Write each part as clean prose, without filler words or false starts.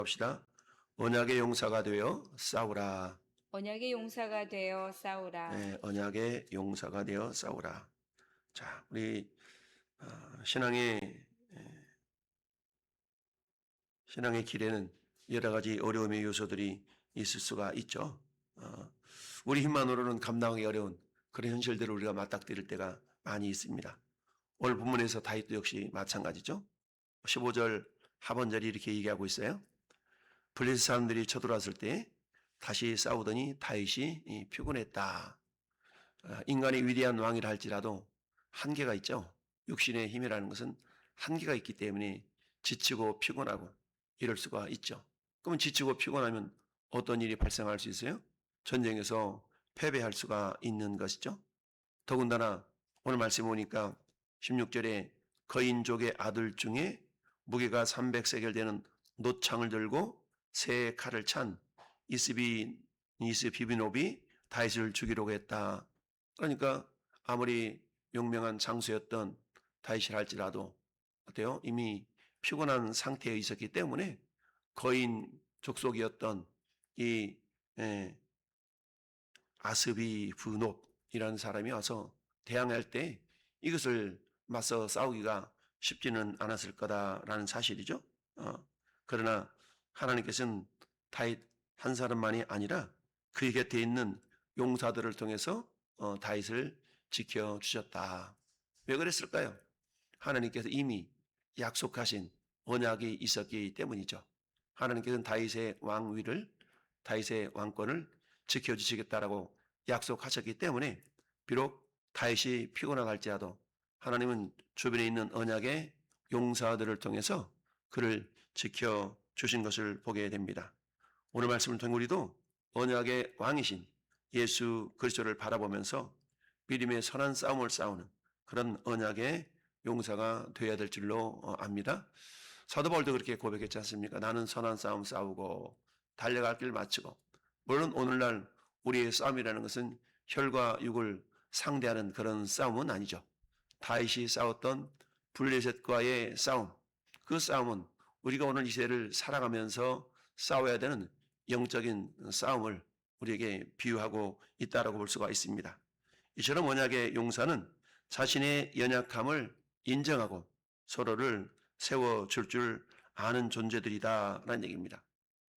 합시다. 언약의 용사가 되어 싸우라. 언약의 용사가 되어 싸우라. 네, 언약의 용사가 되어 싸우라. 자, 우리 신앙의 길에는 여러 가지 어려움의 요소들이 있을 수가 있죠. 우리 힘만으로는 감당하기 어려운 그런 현실들을 우리가 맞닥뜨릴 때가 많이 있습니다. 오늘 본문에서 다윗도 역시 마찬가지죠. 15절 하반절이 이렇게 얘기하고 있어요. 블레셋 사람들이 쳐들어왔을 때 다시 싸우더니 다윗이 피곤했다. 인간의 위대한 왕이라 할지라도 한계가 있죠. 육신의 힘이라는 것은 한계가 있기 때문에 지치고 피곤하고 이럴 수가 있죠. 그러면 지치고 피곤하면 어떤 일이 발생할 수 있어요? 전쟁에서 패배할 수가 있는 것이죠. 더군다나 오늘 말씀 보니까 16절에 거인족의 아들 중에 무게가 300세겔 되는 노창을 들고 새 칼을 찬 이스비노비 다윗을 죽이려고 했다. 그러니까 아무리 용명한 장수였던 다윗이라 할지라도 어때요? 이미 피곤한 상태에 있었기 때문에 거인 족속이었던 이 아스비 브놉이라는 사람이 와서 대항할 때 이것을 맞서 싸우기가 쉽지는 않았을 거다라는 사실이죠. 그러나 하나님께서는 다윗 한 사람만이 아니라 그의 곁에 있는 용사들을 통해서 다윗을 지켜주셨다. 왜 그랬을까요? 하나님께서 이미 약속하신 언약이 있었기 때문이죠. 하나님께서는 다윗의 왕위를, 다윗의 왕권을 지켜주시겠다라고 약속하셨기 때문에 비록 다윗이 피곤하갈지라도 하나님은 주변에 있는 언약의 용사들을 통해서 그를 지켜주신 것을 보게 됩니다. 오늘 말씀을 통해 우리도 언약의 왕이신 예수 그리스도를 바라보면서 믿음의 선한 싸움을 싸우는 그런 언약의 용사가 되어야 될 줄로 압니다. 사도 바울도 그렇게 고백했지 않습니까? 나는 선한 싸움 싸우고 달려갈 길 마치고. 물론 오늘날 우리의 싸움이라는 것은 혈과 육을 상대하는 그런 싸움은 아니죠. 다윗이 싸웠던 블레셋과의 싸움, 그 싸움은 우리가 오늘 이 시대를 살아가면서 싸워야 되는 영적인 싸움을 우리에게 비유하고 있다라고 볼 수가 있습니다. 이처럼 언약의 용사는 자신의 연약함을 인정하고 서로를 세워줄 줄 아는 존재들이다라는 얘기입니다.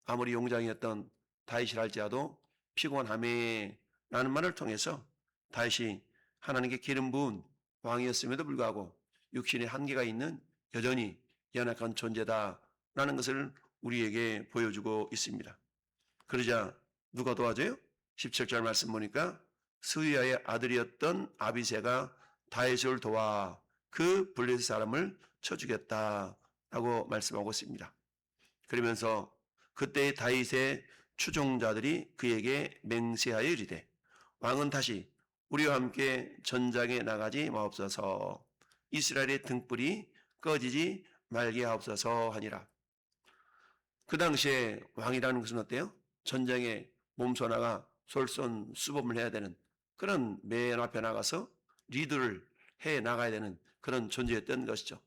아무리 용장이었던 다윗이라 할지라도 피곤함에 라는 말을 통해서 다윗이 하나님께 기름 부은 왕이었음에도 불구하고 육신의 한계가 있는 여전히 연약한 존재다라는 것을 우리에게 보여주고 있습니다. 그러자 누가 도와줘요? 17절 말씀 보니까 스위야의 아들이었던 아비새가 다윗을 도와 그 블레셋 사람을 쳐 죽였다라고 말씀하고 있습니다. 그러면서 그때 다윗의 추종자들이 그에게 맹세하여 이르되 왕은 다시 우리와 함께 전장에 나가지 마옵소서. 이스라엘의 등불이 꺼지지 말게 하옵소서 하니라. 그 당시에 왕이라는 것은 어때요? 전쟁에 몸소 나가 솔선수범을 해야 되는 그런 맨 앞에 나가서 리드를 해 나가야 되는 그런 존재였던 것이죠.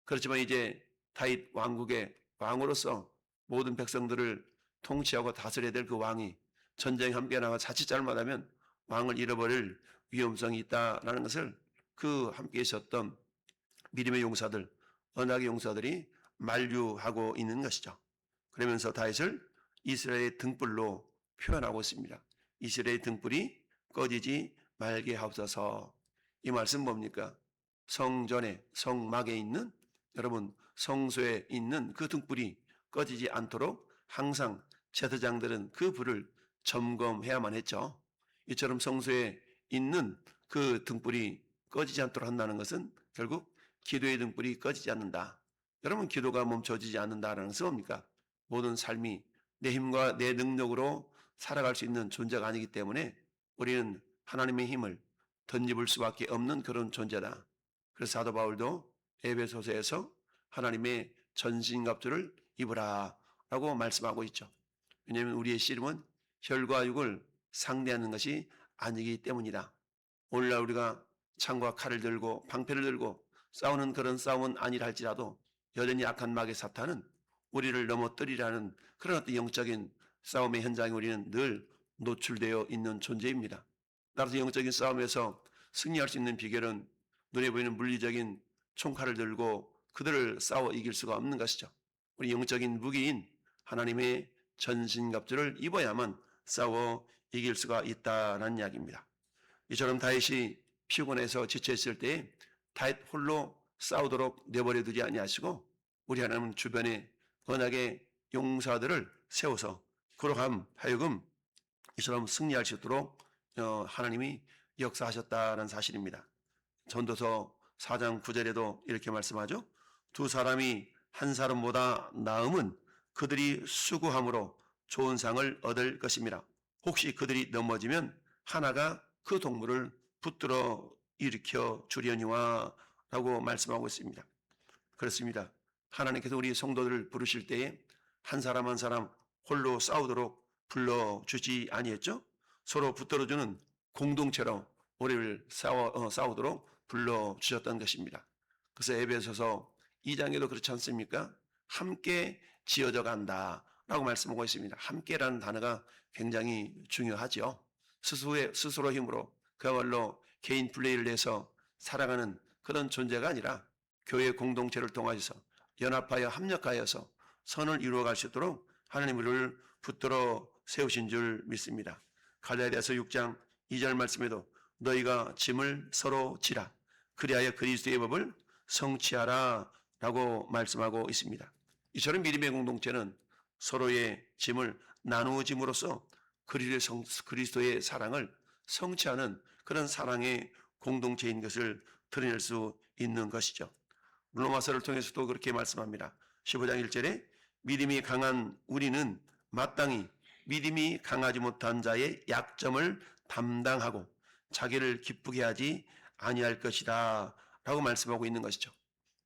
그렇지만 이제 다윗 왕국의 왕으로서 모든 백성들을 통치하고 다스려야 될 그 왕이 전쟁에 함께 나가 자칫 잘못하면 왕을 잃어버릴 위험성이 있다라는 것을 그 함께 있었던 믿음의 용사들, 언약의 용사들이 만류하고 있는 것이죠. 그러면서 다윗을 이스라엘의 등불로 표현하고 있습니다. 이스라엘의 등불이 꺼지지 말게 하옵소서. 이 말씀 뭡니까? 성전에, 성막에 있는, 여러분 성소에 있는 그 등불이 꺼지지 않도록 항상 제사장들은 그 불을 점검해야만 했죠. 이처럼 성소에 있는 그 등불이 꺼지지 않도록 한다는 것은 결국 기도의 등불이 꺼지지 않는다. 여러분 기도가 멈춰지지 않는다는 것은 뭡니까? 모든 삶이 내 힘과 내 능력으로 살아갈 수 있는 존재가 아니기 때문에 우리는 하나님의 힘을 덧입을 수밖에 없는 그런 존재다. 그래서 사도 바울도 에베소서에서 하나님의 전신갑주를 입으라 라고 말씀하고 있죠. 왜냐하면 우리의 씨름은 혈과 육을 상대하는 것이 아니기 때문이다. 오늘날 우리가 창과 칼을 들고 방패를 들고 싸우는 그런 싸움은 아니라 할지라도 여전히 악한 마귀 사탄은 우리를 넘어뜨리라는 그런 어떤 영적인 싸움의 현장에 우리는 늘 노출되어 있는 존재입니다. 따라서 영적인 싸움에서 승리할 수 있는 비결은 눈에 보이는 물리적인 총칼을 들고 그들을 싸워 이길 수가 없는 것이죠. 우리 영적인 무기인 하나님의 전신갑주를 입어야만 싸워 이길 수가 있다는 이야기입니다. 이처럼 다윗이 피곤해서 지쳐있을 때 다윗 홀로 싸우도록 내버려 두지 아니하시고 우리 하나님은 주변에 언약의 용사들을 세워서 그로 하여금 이처럼 승리할 수 있도록 하나님이 역사하셨다는 사실입니다. 전도서 4장 9절에도 이렇게 말씀하죠. 두 사람이 한 사람보다 나음은 그들이 수고함으로 좋은 상을 얻을 것입니다. 혹시 그들이 넘어지면 하나가 그 동물을 붙들어 일으켜 주려니와 라고 말씀하고 있습니다. 그렇습니다. 하나님께서 우리 성도들을 부르실 때에 한 사람 한 사람 홀로 싸우도록 불러주지 아니했죠? 서로 붙들어주는 공동체로 우리를 싸우도록 불러주셨던 것입니다. 그래서 에베소서 2장에도 그렇지 않습니까? 함께 지어져 간다 라고 말씀하고 있습니다. 함께라는 단어가 굉장히 중요하죠. 스스로 힘으로 그야말로 개인 플레이를 해서 살아가는 그런 존재가 아니라 교회 공동체를 통하여서 연합하여 합력하여서 선을 이루어갈 수 있도록 하나님 우리를 붙들어 세우신 줄 믿습니다. 갈라디아서 6장 2절 말씀에도 너희가 짐을 서로 지라 그리하여 그리스도의 법을 성취하라 라고 말씀하고 있습니다. 이처럼 믿음의 공동체는 서로의 짐을 나누어짐으로써 그리스도의 사랑을 성취하는 그런 사랑의 공동체인 것을 드러낼 수 있는 것이죠. 로마서를 통해서도 그렇게 말씀합니다. 15장 1절에 믿음이 강한 우리는 마땅히 믿음이 강하지 못한 자의 약점을 담당하고 자기를 기쁘게 하지 아니할 것이다 라고 말씀하고 있는 것이죠.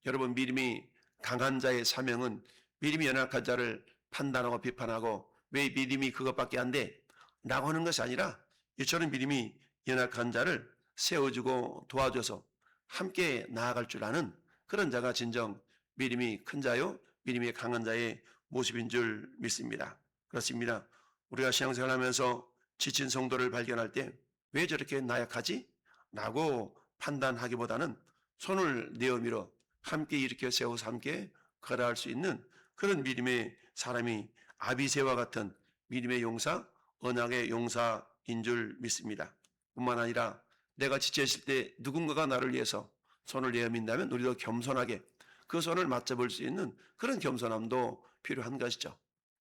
여러분, 믿음이 강한 자의 사명은 믿음이 연약한 자를 판단하고 비판하고 왜 믿음이 그것밖에 안 돼? 라고 하는 것이 아니라 이처럼 믿음이 연약한 자를 세워주고 도와줘서 함께 나아갈 줄 아는 그런 자가 진정 믿음이 큰 자요 믿음이 강한 자의 모습인 줄 믿습니다. 그렇습니다. 우리가 신앙생활하면서 지친 성도를 발견할 때 왜 저렇게 나약하지? 라고 판단하기보다는 손을 내어 밀어 함께 일으켜 세워서 함께 걸어갈 수 있는 그런 믿음의 사람이 아비새와 같은 믿음의 용사, 언약의 용사인 줄 믿습니다. 뿐만 아니라 내가 지쳐있을 때 누군가가 나를 위해서 손을 내어 민다면 우리도 겸손하게 그 손을 맞잡을 수 있는 그런 겸손함도 필요한 것이죠.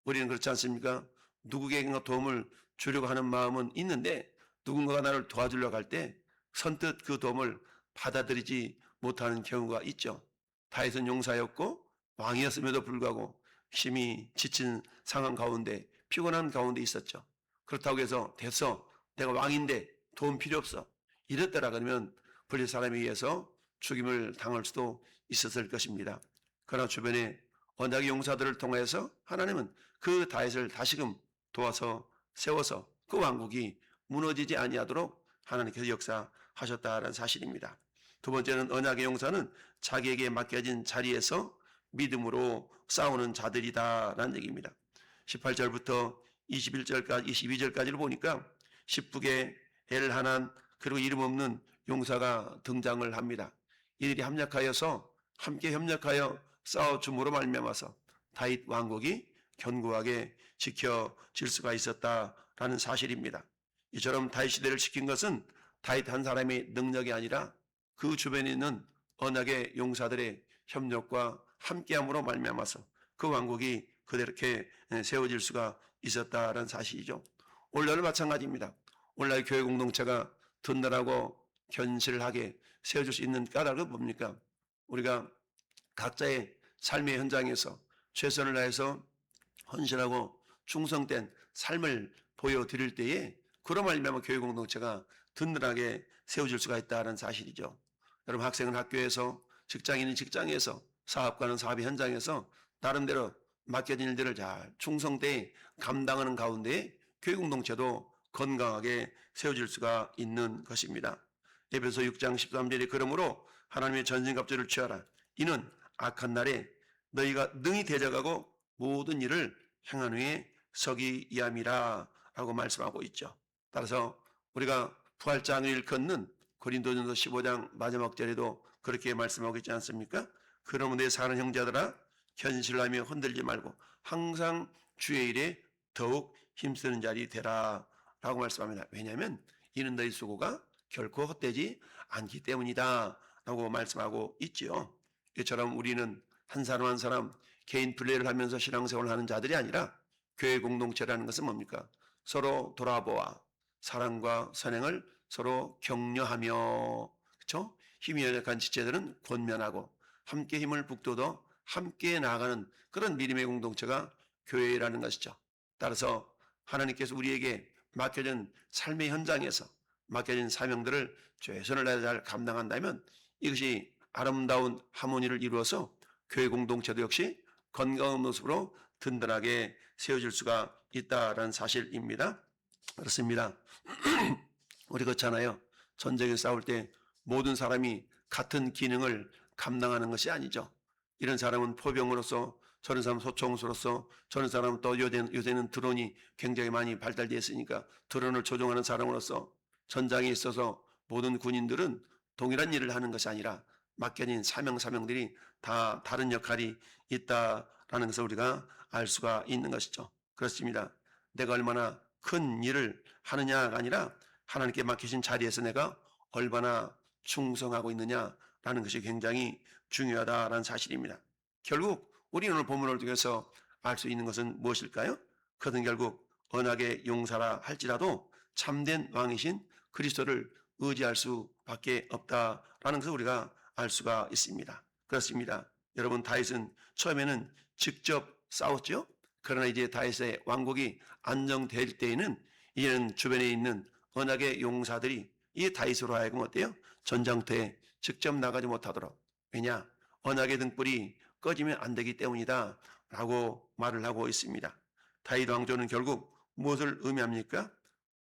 우리는 그렇지 않습니까? 누구에게 도움을 주려고 하는 마음은 있는데 누군가가 나를 도와주려고 할 때 선뜻 그 도움을 받아들이지 못하는 경우가 있죠. 다윗은 용사였고 왕이었음에도 불구하고 심히 지친 상황 가운데 피곤한 가운데 있었죠. 그렇다고 해서 됐어, 내가 왕인데 도움 필요 없어, 이랬더라 그러면 불릴 사람에 의해서 죽임을 당할 수도 있었을 것입니다. 그러나 주변에 언약의 용사들을 통해서 하나님은 그 다윗을 다시금 도와서 세워서 그 왕국이 무너지지 아니하도록 하나님께서 역사하셨다는 사실입니다. 두 번째는 언약의 용사는 자기에게 맡겨진 자리에서 믿음으로 싸우는 자들이다라는 얘기입니다. 18절부터 21절까지 22절까지를 보니까 10북의 엘하난 그리고 이름 없는 용사가 등장을 합니다. 이들이 함께 협력하여 싸워줌으로 말미암아서 다윗 왕국이 견고하게 지켜질 수가 있었다라는 사실입니다. 이처럼 다윗 시대를 지킨 것은 다윗 한 사람의 능력이 아니라 그 주변에 있는 언약의 용사들의 협력과 함께함으로 말미암아서 그 왕국이 그렇게 세워질 수가 있었다는 사실이죠. 오늘날은 마찬가지입니다. 오늘날 교회 공동체가 든든하고 견실하게 세워질 수 있는 까닭은 뭡니까? 우리가 각자의 삶의 현장에서 최선을 다해서 헌신하고 충성된 삶을 보여드릴 때에 그로 말미암아 교회 공동체가 든든하게 세워질 수가 있다는 사실이죠. 여러분, 학생은 학교에서, 직장인은 직장에서, 사업가는 사업의 현장에서 나름대로 맡겨진 일들을 잘 충성되게 감당하는 가운데 교회 공동체도 건강하게 세워질 수가 있는 것입니다. 에베소 6장 13절에 그러므로 하나님의 전신갑주를 취하라. 이는 악한 날에 너희가 능히 대적하고 모든 일을 행한 후에 서기 이함이라 라고 말씀하고 있죠. 따라서 우리가 부활장을 걷는 고린도전서 15장 마지막 절에도 그렇게 말씀하고 있지 않습니까? 그러므로 내 사는 형제들아 견실하며 흔들지 말고 항상 주의 일에 더욱 힘쓰는 자리 되라 라고 말씀합니다. 왜냐하면 이는 너희 수고가 결코 헛되지 않기 때문이다 라고 말씀하고 있지요. 이처럼 우리는 한 사람 한 사람 개인 플레이를 하면서 신앙생활을 하는 자들이 아니라 교회 공동체라는 것은 뭡니까? 서로 돌아보아 사랑과 선행을 서로 격려하며, 그렇죠? 힘이 연약한 지체들은 권면하고 함께 힘을 북돋워 함께 나아가는 그런 믿음의 공동체가 교회라는 것이죠. 따라서 하나님께서 우리에게 맡겨진 삶의 현장에서 맡겨진 사명들을 최선을 다해 잘 감당한다면 이것이 아름다운 하모니를 이루어서 교회 공동체도 역시 건강한 모습으로 든든하게 세워질 수가 있다라는 사실입니다. 그렇습니다. 우리 그렇잖아요. 전쟁에 싸울 때 모든 사람이 같은 기능을 감당하는 것이 아니죠. 이런 사람은 포병으로서, 저런 사람은 소총수로서, 저런 사람은 또 요새는 드론이 굉장히 많이 발달되어 있으니까 드론을 조종하는 사람으로서 전장에 있어서 모든 군인들은 동일한 일을 하는 것이 아니라 맡겨진 사명들이 다 다른 역할이 있다라는 것을 우리가 알 수가 있는 것이죠. 그렇습니다. 내가 얼마나 큰 일을 하느냐가 아니라 하나님께 맡기신 자리에서 내가 얼마나 충성하고 있느냐라는 것이 굉장히 중요하다라는 사실입니다. 결국 우리 오늘 본문을 통해서 알 수 있는 것은 무엇일까요? 그것은 결국 언약의 용사라 할지라도 참된 왕이신 그리스도를 의지할 수밖에 없다라는 것을 우리가 알 수가 있습니다. 그렇습니다. 여러분, 다윗은 처음에는 직접 싸웠죠. 그러나 이제 다윗의 왕국이 안정될 때에는 이제는 주변에 있는 언약의 용사들이 이 다윗으로 하여금 어때요? 전장터에 직접 나가지 못하도록. 왜냐? 언약의 등불이 꺼지면 안 되기 때문이다 라고 말을 하고 있습니다. 다윗 왕조는 결국 무엇을 의미합니까?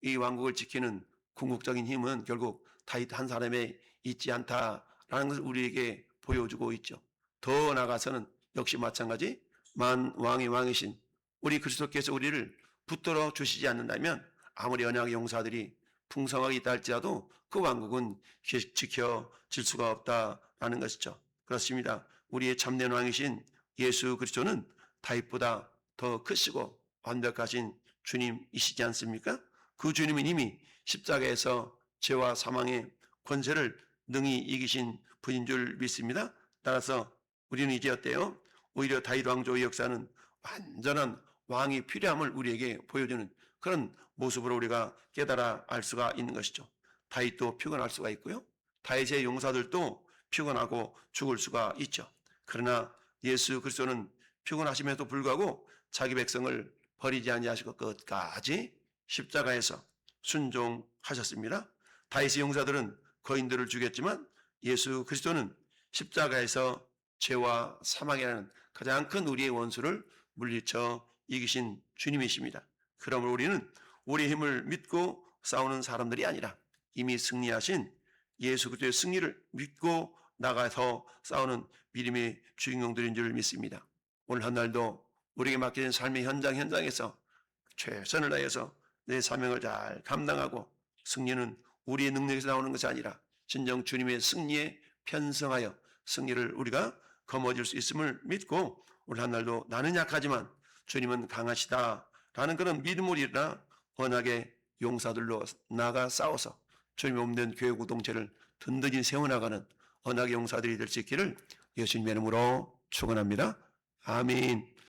이 왕국을 지키는 궁극적인 힘은 결국 다윗 한 사람에 있지 않다라는 것을 우리에게 보여주고 있죠. 더 나아가서는 역시 마찬가지 만왕의 왕이신 우리 그리스도께서 우리를 붙들어 주시지 않는다면 아무리 언약의 용사들이 풍성하게 있다 할지라도 그 왕국은 지켜질 수가 없다라는 것이죠. 그렇습니다. 우리의 참된 왕이신 예수 그리스도는 다윗보다 더 크시고 완벽하신 주님이시지 않습니까? 그 주님은 이미 십자가에서 죄와 사망의 권세를 능히 이기신 분인 줄 믿습니다. 따라서 우리는 이제 어때요? 오히려 다윗 왕조의 역사는 완전한 왕이 필요함을 우리에게 보여주는 그런 모습으로 우리가 깨달아 알 수가 있는 것이죠. 다윗도 피곤할 수가 있고요. 다윗의 용사들도 피곤하고 죽을 수가 있죠. 그러나 예수 그리스도는 피곤하심에도 불구하고 자기 백성을 버리지 아니하시고 끝까지 십자가에서 순종하셨습니다. 다윗의 용사들은 거인들을 죽였지만 예수 그리스도는 십자가에서 죄와 사망이라는 가장 큰 우리의 원수를 물리쳐 이기신 주님이십니다. 그러므로 우리는 우리의 힘을 믿고 싸우는 사람들이 아니라 이미 승리하신 예수 그리스도의 승리를 믿고 나가서 싸우는 믿음의 주인공들인 줄 믿습니다. 오늘 한 날도 우리에게 맡겨진 삶의 현장에서 최선을 다해서 내 사명을 잘 감당하고 승리는 우리의 능력에서 나오는 것이 아니라 진정 주님의 승리에 편성하여 승리를 우리가 거머쥘 수 있음을 믿고 오늘 한 날도 나는 약하지만 주님은 강하시다라는 그런 믿음으로 일어나 언약의 용사들로 나가 싸워서 주님 없는 교회 공동체를 든든히 세워나가는 언약의 용사들이 될 수 있기를 예수님의 이름으로 축원합니다. 아멘.